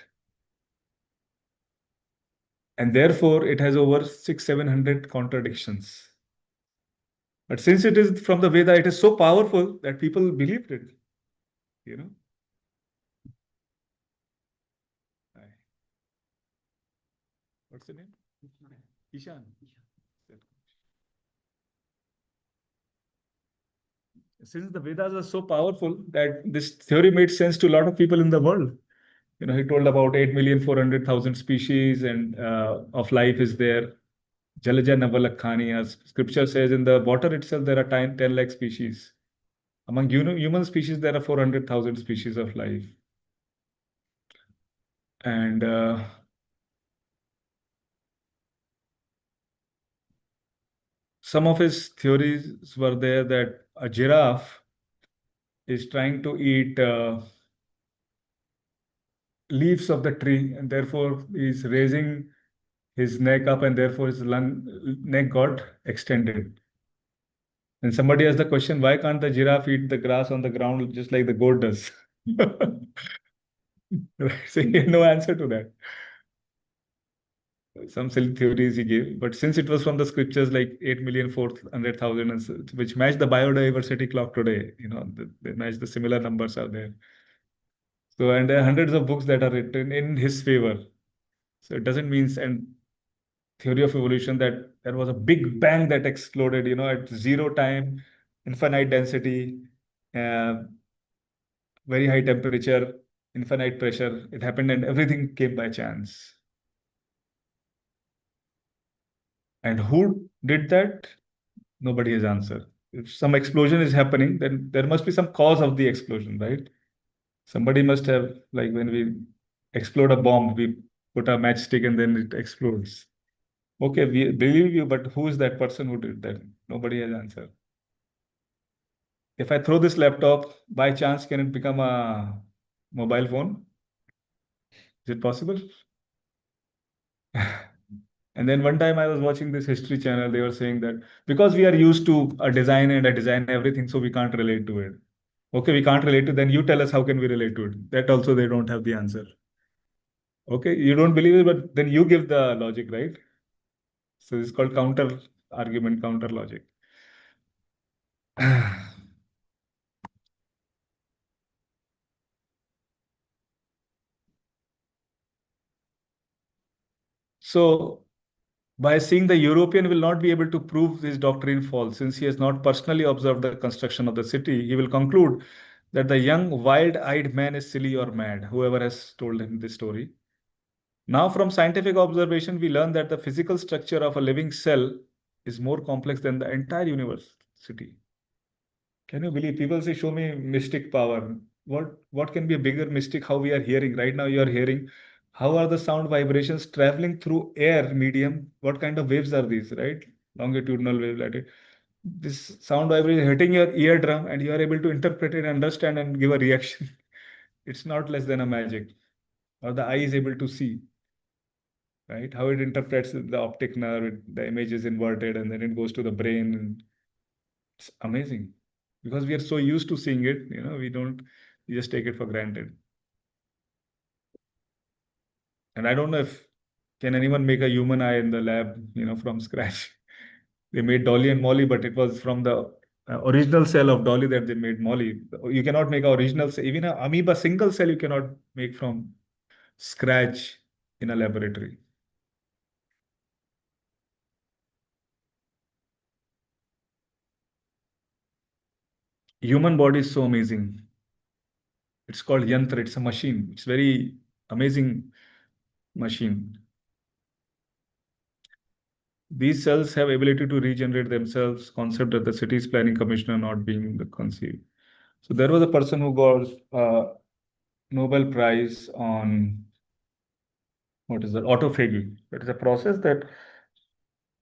And therefore, it has over 600-700 contradictions. But since it is from the Veda, it is so powerful that people believed it, you know. What's the name? Ishan. Since the Vedas are so powerful that this theory made sense to a lot of people in the world. He told about 8,400,000 species and of life is there. Jalaja Navalakhani, as scripture says, in the water itself, there are 10 lakh species. Among human species, there are 400,000 species of life. And some of his theories were there that a giraffe is trying to eat leaves of the tree, and therefore he's raising his neck up, and therefore his neck got extended. And somebody asked the question, why can't the giraffe eat the grass on the ground just like the goat does? Right? So he had no answer to that. Some silly theories he gave, but since it was from the scriptures like 8,400,000, which match the biodiversity clock today, they match the similar numbers are there. So, and there are hundreds of books that are written in his favor. So it doesn't mean, and theory of evolution, that there was a big bang that exploded, at zero time, infinite density, uh, very high temperature, infinite pressure. It happened and everything came by chance. And who did that? Nobody has answer. If some explosion is happening, then there must be some cause of the explosion, right? Somebody must have, like when we explode a bomb, we put a matchstick and then it explodes. Okay, we believe you, but who is that person who did that? Nobody has answer. If I throw this laptop, by chance, can it become a mobile phone? Is it possible? And then one time I was watching this history channel, they were saying that because we are used to a design and a design everything, so we can't relate to it. Okay, we can't relate to, then you tell us how can we relate to it. That also they don't have the answer. Okay, you don't believe it, but then you give the logic, right? So it's called counter argument, counter logic. So by seeing the European will not be able to prove his doctrine false, since he has not personally observed the construction of the city. He will conclude that the young, wild-eyed man is silly or mad, whoever has told him this story. Now, from scientific observation, we learn that the physical structure of a living cell is more complex than the entire university. Can you believe people say, show me mystic power? What can be a bigger mystic? How we are hearing right now, you are hearing. How are the sound vibrations traveling through air medium? What kind of waves are these, right? Longitudinal wave, like this sound vibration hitting your eardrum, and you are able to interpret it, understand, and give a reaction. It's not less than a magic. Or the eye is able to see, right? How it interprets the optic nerve, the image is inverted, and then it goes to the brain. It's amazing because we are so used to seeing it, we just take it for granted. And I don't know if can anyone make a human eye in the lab, from scratch. They made Dolly and Molly, but it was from the original cell of Dolly that they made Molly. You cannot make an original cell, even an amoeba single cell you cannot make from scratch in a laboratory. Human body is so amazing. It's called yantra. It's a machine. It's very amazing machine. These cells have ability to regenerate themselves, concept that the city's planning commissioner not being the conceived. So there was a person who got a Nobel Prize on, what is that, autophagy. That is a process that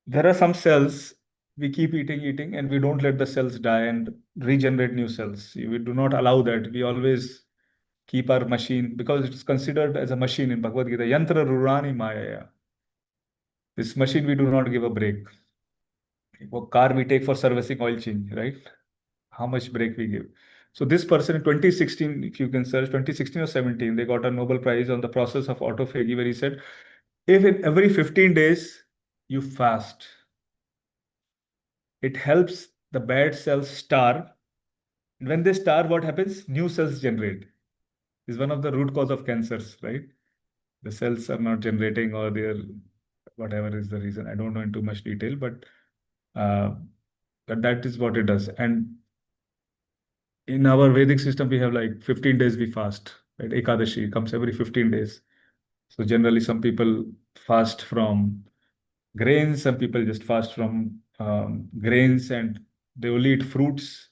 there are some cells we keep eating, and we don't let the cells die and regenerate new cells. We do not allow that. We always keep our machine because it is considered as a machine in Bhagavad Gita. Yantra Rurani Maya. This machine we do not give a break. Car we take for servicing, oil change, right? How much break we give. So this person in 2016, if you can search 2016 or 17, they got a Nobel Prize on the process of autophagy, where he said, if in every 15 days you fast, it helps the bad cells starve. When they starve, what happens? New cells generate. Is one of the root cause of cancers, right? The cells are not generating, or they're whatever is the reason. I don't know in too much detail, but that is what it does. And in our Vedic system, we have like 15 days we fast, right? Ekadashi comes every 15 days. So generally, some people fast from grains, some people just fast from grains and they only eat fruits.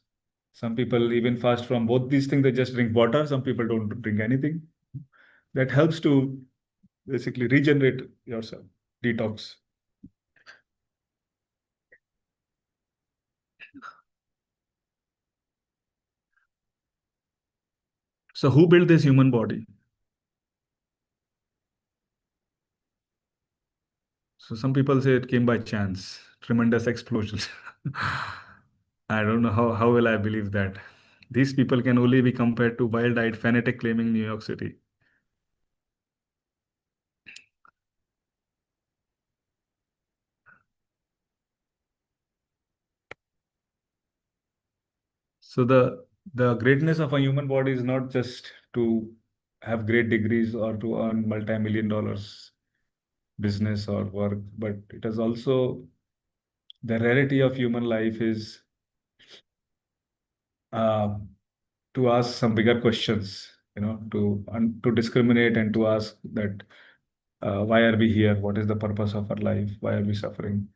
Some people even fast from both these things, they just drink water. Some people don't drink anything. That helps to basically regenerate yourself, detox. So who built this human body? So some people say it came by chance, tremendous explosions. I don't know how will I believe that. These people can only be compared to wild-eyed fanatic claiming New York City. So the greatness of a human body is not just to have great degrees or to earn multi-million dollars business or work, but it is also the rarity of human life is uh, to ask some bigger questions, to discriminate and to ask that why are we here? What is the purpose of our life? Why are we suffering?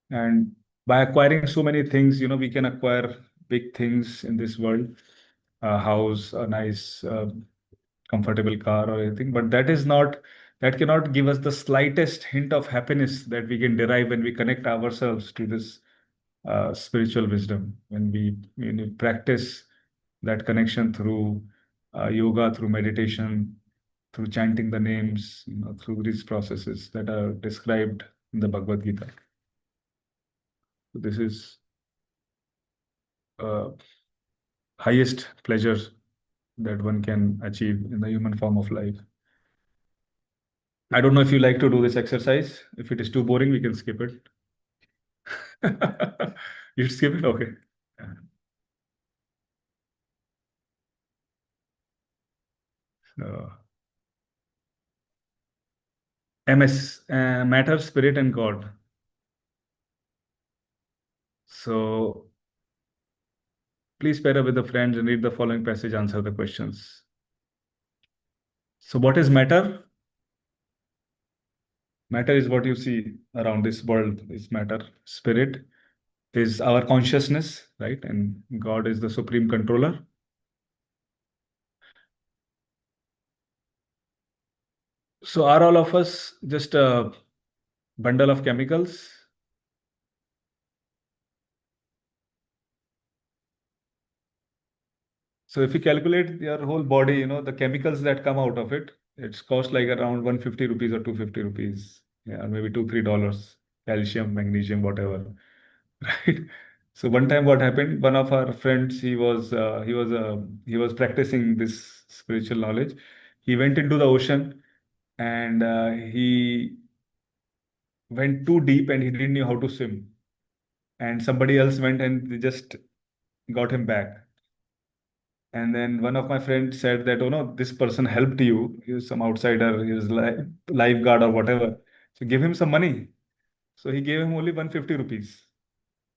And by acquiring so many things, we can acquire big things in this world, a house, a nice, comfortable car or anything, but that cannot give us the slightest hint of happiness that we can derive when we connect ourselves to this spiritual wisdom, when we practice that connection through yoga, through meditation, through chanting the names, through these processes that are described in the Bhagavad Gita. So this is highest pleasure that one can achieve in the human form of life. I don't know if you like to do this exercise. If it is too boring, we can skip it. You skip it? Okay. So, MS, matter, spirit, and God. So please pair up with the friends and read the following passage, answer the questions. So what is matter? Matter is what you see around this world is matter. Spirit is our consciousness, right? And God is the supreme controller. So are all of us just a bundle of chemicals? So if you calculate your whole body, the chemicals that come out of it, it's cost like around 150 rupees or 250 rupees. Yeah, or maybe $2, $3, calcium, magnesium, whatever. Right. So one time what happened, one of our friends, he was practicing this spiritual knowledge. He went into the ocean and he went too deep and he didn't know how to swim. And somebody else went and they just got him back. And then one of my friends said that, oh no, this person helped you. He was some outsider, he was lifeguard or whatever. So give him some money. So he gave him only 150 rupees.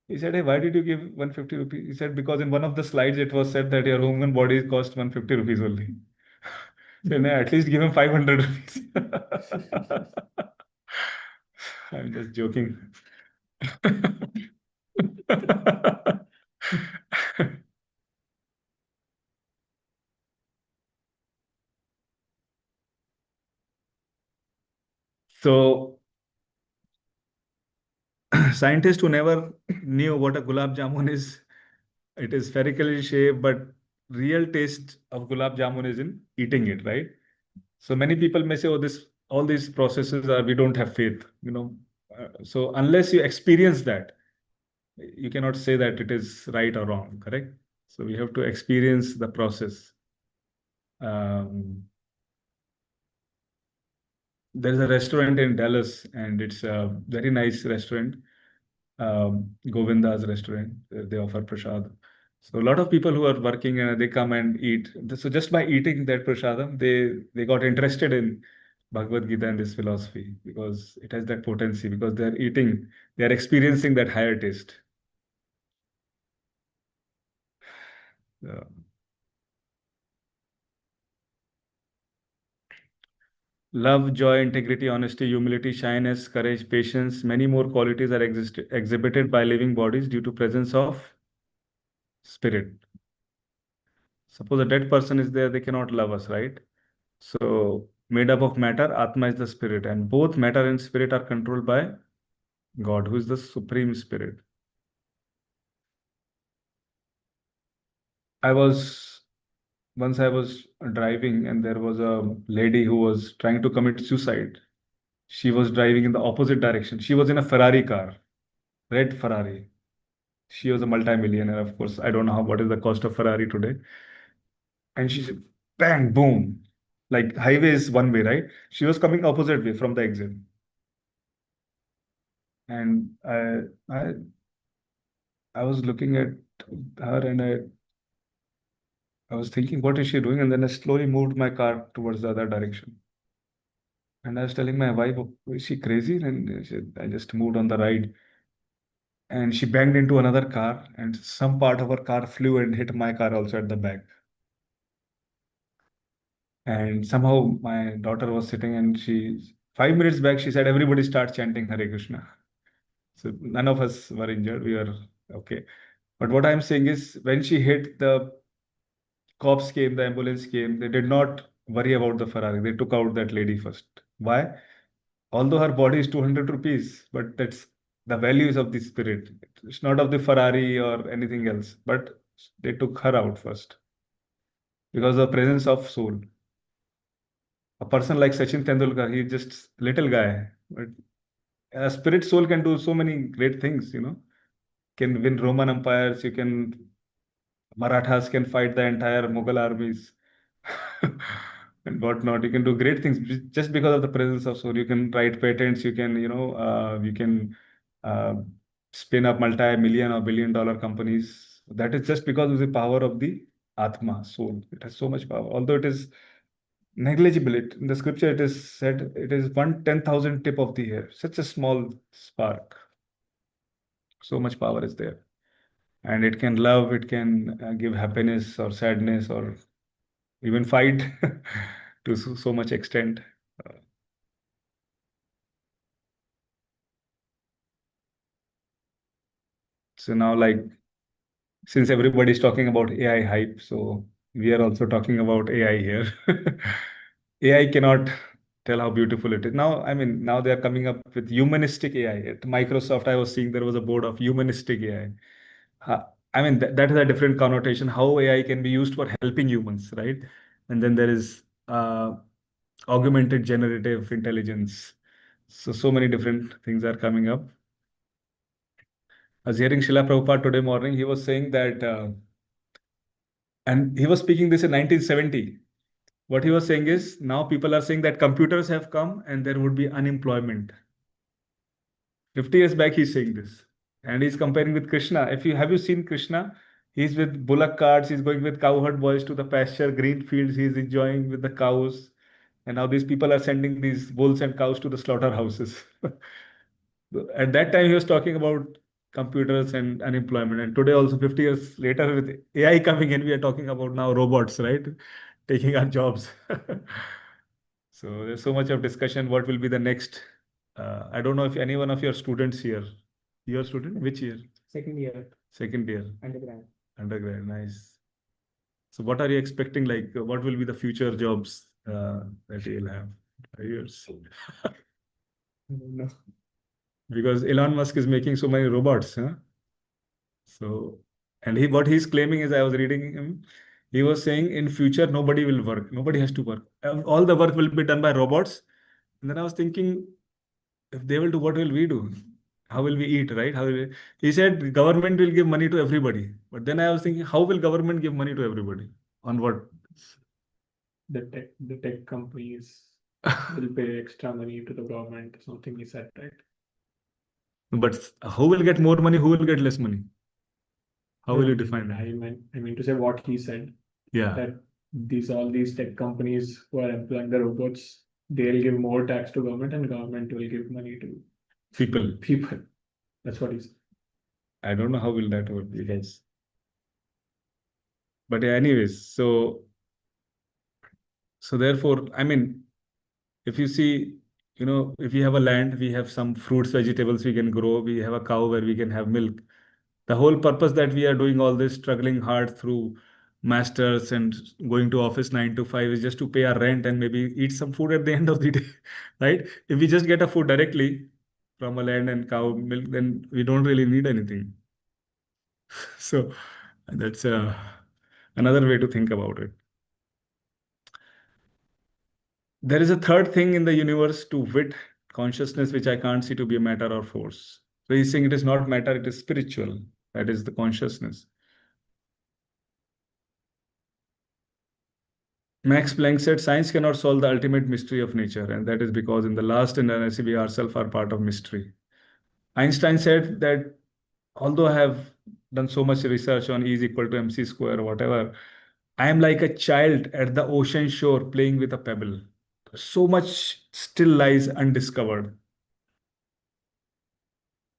He said, hey, why did you give 150 rupees? He said, because in one of the slides it was said that your human body cost 150 rupees only. So no, at least give him 500 rupees. I'm just joking. So scientists who never knew what a gulab jamun is, it is spherically shaped, but real taste of gulab jamun is in eating it, right? So many people may say, oh, all these processes are, we don't have faith. So unless you experience that, you cannot say that it is right or wrong, correct? So we have to experience the process. There's a restaurant in Dallas, and it's a very nice restaurant, Govinda's restaurant. They offer prasad. So a lot of people who are working, they come and eat. So just by eating that prasadam, they got interested in Bhagavad Gita and this philosophy because it has that potency. Because they are experiencing that higher taste. Uh, Love, joy, integrity, honesty, humility, shyness, courage, patience, many more qualities are exhibited by living bodies due to presence of spirit. Suppose a dead person is there, they cannot love us, right? So made up of matter, Atma is the spirit, and both matter and spirit are controlled by God, who is the supreme spirit. I was Once I was driving and there was a lady who was trying to commit suicide. She was driving in the opposite direction. She was in a Ferrari car, red Ferrari. She was a multimillionaire, of course. I don't know what is the cost of Ferrari today. And she said, bang, boom. Like highway is one way, right? She was coming opposite way from the exit. And I was looking at her and I was thinking, what is she doing? And then I slowly moved my car towards the other direction. And I was telling my wife, "Oh, is she crazy?" And I just moved on the ride. And she banged into another car, and some part of her car flew and hit my car also at the back. And somehow my daughter was sitting, and 5 minutes back, she said, everybody start chanting Hare Krishna. So none of us were injured. We were okay. But what I'm saying is, when she hit, the cops came, the ambulance came. They did not worry about the Ferrari. They took out that lady first. Why? Although her body is 200 rupees, but that's the values of the spirit. It's not of the Ferrari or anything else, but they took her out first because of the presence of soul. A person like Sachin Tendulkar, he's just little guy, but a spirit soul can do so many great things, can win Roman empires, you can Marathas can fight the entire Mughal armies and whatnot. You can do great things just because of the presence of soul. You can write patents. You can uh, spin up multi-million or billion-dollar companies. That is just because of the power of the Atma, soul. It has so much power. Although it is negligible, in the scripture it is said it is 1/10,000 tip of the hair. Such a small spark. So much power is there. And it can love, it can give happiness or sadness or even fight to so much extent. Uh, So now, like, since everybody's talking about AI hype, so we are also talking about AI here. AI cannot tell how beautiful it is. Now, I mean, now they are coming up with humanistic AI. At Microsoft, I was seeing there was a board of humanistic AI. I mean, that is a different connotation, how AI can be used for helping humans, right? And then there is augmented generative intelligence. So many different things are coming up. I was hearing Srila Prabhupada today morning. He was saying that, and he was speaking this in 1970. What he was saying is now people are saying that computers have come and there would be unemployment. 50 years back, he's saying this. And he's comparing with Krishna. If you have you seen Krishna? He's with bullock carts, he's going with cowherd boys to the pasture, green fields, he's enjoying with the cows. And now these people are sending these bulls and cows to the slaughterhouses. At that time, he was talking about computers and unemployment. And today, also 50 years later, with AI coming in, we are talking about now robots, right? Taking our jobs. So there's so much of discussion. What will be the next? I don't know if any one of your students here. Your student? Which year? Second year, Second year. undergrad. Undergrad. Nice. So what are you expecting? Like, what will be the future jobs that you'll have? 5 years. No. Because Elon Musk is making so many robots, huh? So, and what he's claiming is, I was reading him, he was saying in future nobody will work, nobody has to work. All the work will be done by robots. And then I was thinking, if they will do, what will we do? How will we eat, right? He said government will give money to everybody. But then I was thinking, how will government give money to everybody? On what? The tech companies will pay extra money to the government, something he said, right? But who will get more money? Who will get less money? How will No, you define that? I mean to say what he said, Yeah. that all these tech companies who are employing the robots, they'll give more tax to government and government will give money to People. That's what he said. I don't know how will that work because. But yeah, anyways, so therefore, I mean, if you see, if we have a land, we have some fruits, vegetables we can grow, we have a cow where we can have milk. The whole purpose that we are doing all this, struggling hard through masters and going to office 9 to 5 is just to pay our rent and maybe eat some food at the end of the day, right? If we just get a food directly from a land and cow milk, then we don't really need anything. So that's another way to think about it. There is a third thing in the universe to wit consciousness, which I can't see to be a matter or force. So he's saying it is not matter, it is spiritual. That is the consciousness. Max Planck said science cannot solve the ultimate mystery of nature, and that is because in the last incarnation we ourselves are part of mystery. Einstein said that although I have done so much research on E is equal to mc square or whatever, I am like a child at the ocean shore playing with a pebble. So much still lies undiscovered.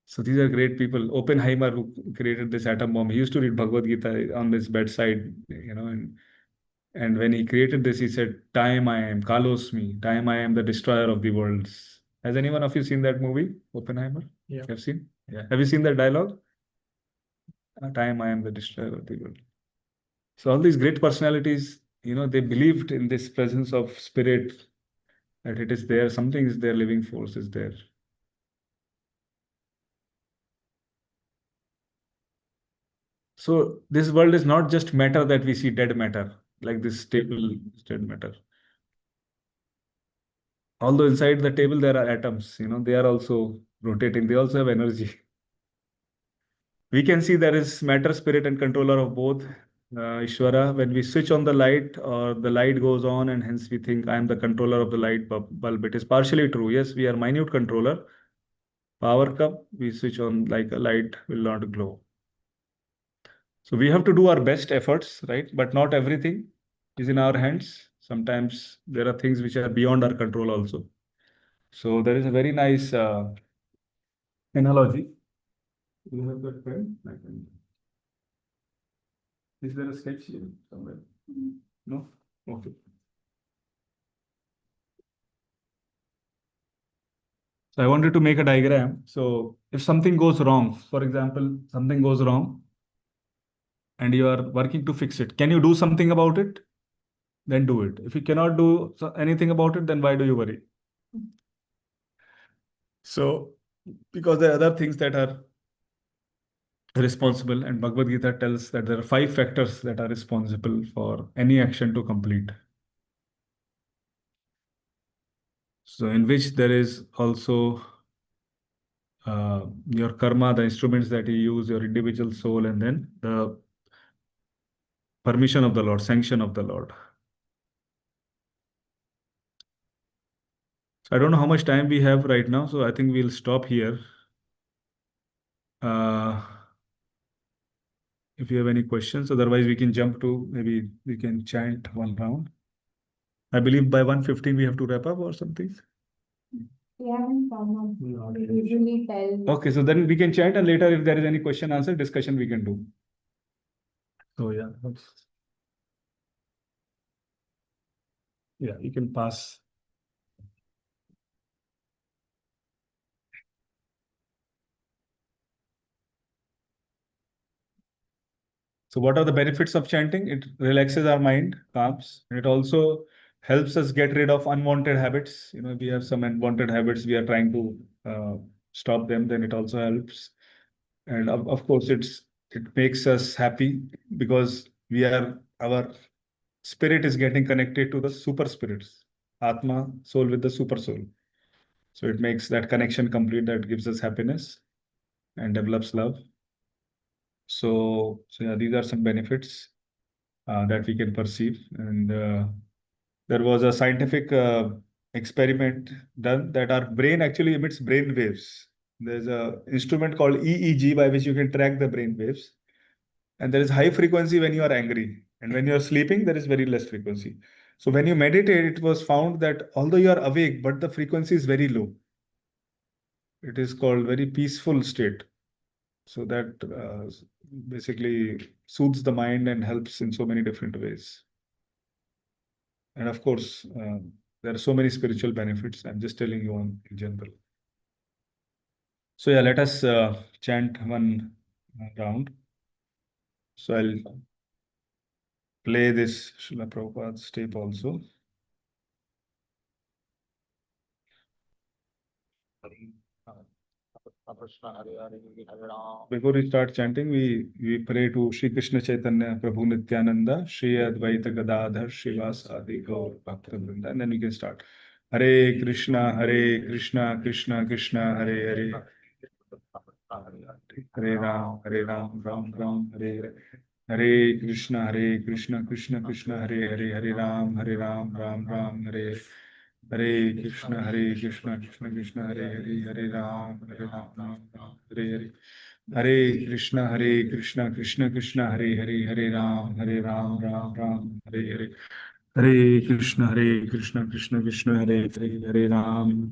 So these are great people. Oppenheimer, who created this atom bomb, he used to read Bhagavad Gita on his bedside, and when he created this, he said, "Time I am, Kalos me, time I am the destroyer of the worlds." Has anyone of you seen that movie, Oppenheimer? Yeah. You have seen? Yeah. Have you seen that dialogue? At time I am the destroyer of the world. So all these great personalities, they believed in this presence of spirit, that it is there, something is there, living force is there. So this world is not just matter that we see, dead matter, like this table is dead matter. Although inside the table there are atoms, they are also rotating, they also have energy. We can see there is matter, spirit, and controller of both. Ishvara, when we switch on the light or the light goes on, and hence we think I am the controller of the light bulb. It is partially true. Yes, we are minute controller. Power cup, we switch on like a light will not glow. So we have to do our best efforts, right? But not everything is in our hands. Sometimes there are things which are beyond our control also. So there is a very nice analogy. Do you have that pen? Is there a sketch here somewhere? No? Okay. So I wanted to make a diagram. So if something goes wrong, for example, something goes wrong and you are working to fix it, can you do something about it? Then do it. If you cannot do anything about it, then why do you worry? So, because there are other things that are responsible, and Bhagavad Gita tells that there are 5 factors that are responsible for any action to complete. So, in which there is also your karma, the instruments that you use, your individual soul, and then the permission of the Lord, sanction of the Lord. So I don't know how much time we have right now, so I think we'll stop here. Uh, if you have any questions, otherwise we can jump to, maybe we can chant one round. I believe by 1:15 we have to wrap up or something. We haven't come up. We usually tell. Okay, so then we can chant, and later if there is any question answer discussion we can do. So yeah, you can pass. So what are the benefits of chanting? It relaxes our mind, calms, and it also helps us get rid of unwanted habits. We have some unwanted habits, we are trying to stop them, then it also helps. And of course, it makes us happy because our spirit is getting connected to the super spirits, Atma, soul with the super soul. So it makes that connection complete, that gives us happiness and develops love. So yeah, these are some benefits that we can perceive. And there was a scientific experiment done that our brain actually emits brain waves. There's a instrument called EEG by which you can track the brain waves. And there is high frequency when you are angry. And when you are sleeping, there is very less frequency. So when you meditate, it was found that although you are awake, but the frequency is very low. It is called very peaceful state. So that basically soothes the mind and helps in so many different ways. And of course, there are so many spiritual benefits. I'm just telling you on in general. So yeah, let us chant one round. So I'll play this Srila Prabhupada's tape also. Before we start chanting, we pray to Sri Krishna Chaitanya Prabhu Nityananda, Sri Advaita Gadadhar Srivasadi Gaur Bhakta-vrinda, and then we can start. Hare Krishna, Krishna Krishna, Hare Hare. Hare Ram, Ram Ram, Hare Hare. Hare Krishna, Krishna Krishna, Hare Hare. Hare Ram, Ram Ram, Hare Hare. Hare Krishna, Krishna Krishna, Hare Hare. Hare Ram, Ram Ram, Hare Hare. Hare Krishna, Krishna Hare Hare. Hare Ram, Ram Ram, Hare Hare. Hare Krishna, Krishna Hare Hare. Hare Ram,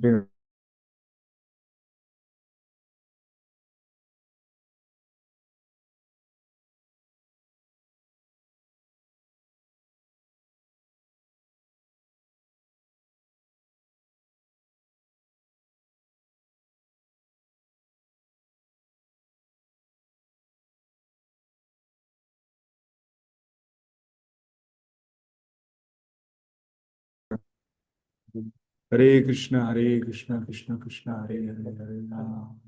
Hare Krishna, Krishna Krishna, Hare Hare, Hare Ram.